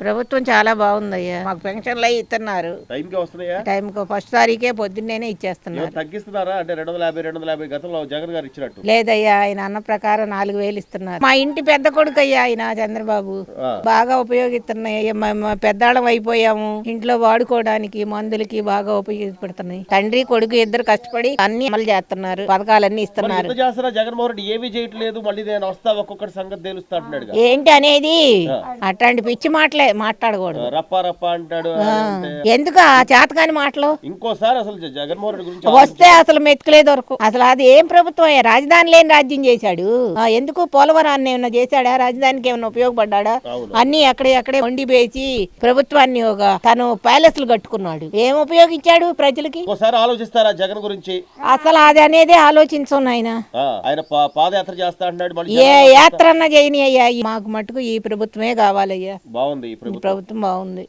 ప్రభుత్వం చాలా బాగుందయ్యా. మాకు పెన్షన్లు అయి ఇస్తున్నారు. టైంకి ఫస్ట్ తారీఖే పొద్దున్నే ఇచ్చేస్తున్నారు. తగ్గిస్తున్నారా? అంటే 250 గతంలో జగన్ గారు ఇచ్చినట్టు లేదయ్యా, ఆయన అన్న ప్రకారం 4,000 ఇస్తున్నారు. మా ఇంటి పెద్ద కొడుకు అయ్యా ఆయన చంద్రబాబు. బాగా ఉపయోగిస్తున్నాయి. పెద్దాళ్ళం అయిపోయాము, ఇంట్లో వాడుకోవడానికి మందులకి బాగా ఉపయోగపడుతున్నాయి. తండ్రి కొడుకు ఇద్దరు కష్టపడి అన్ని అమలు చేస్తున్నారు, పథకాలన్నీ ఇస్తున్నారు. జగన్మోహన్ రెడ్డి ఏమీ చేయట్లేదు, మళ్ళీ నేను వస్తా ఒక్కొక్కటి సంగతి తెలుస్తా అంటున్నాడు. ఏంటి అనేది అట్లాంటి పిచ్చి మాటలే మాట్లాడకూడదు. రప్ప రప్ప అంటాడు. ఎందుకు ఆ చేతకాని మాటలు? ఇంకోసారి అసలు జగన్మోహన్ రెడ్డి గురించి వస్తే అసలు మెతుకులే దొరకు. అసలు అది ఏం ప్రభుత్వం? రాజధాని లేని రాజ్యం చేశాడు. ఎందుకు పోలవరాన్ని ఏమన్నా చేశాడా? రాజధానికి ఏమన్నా ఉపయోగపడ్డా? అన్ని ఎక్కడే వండి వేసి ప్రభుత్వాన్ని తను ప్యాలెస్లు కట్టుకున్నాడు. ఏం ఉపయోగించాడు ప్రజలకి? ఆలోచిస్తారా జగన్ గురించి? అసలు అది అనేది ఆలోచించు ఆయన. ఆయన పాదయాత్ర చేస్తా అంటాడు. ఏ యాత్ర అన్నా చేయని అయ్యా, మాకు మటుకు ఈ ప్రభుత్వమే కావాలయ్యా. బాగుంది, ప్రభుత్వం బాగుంది.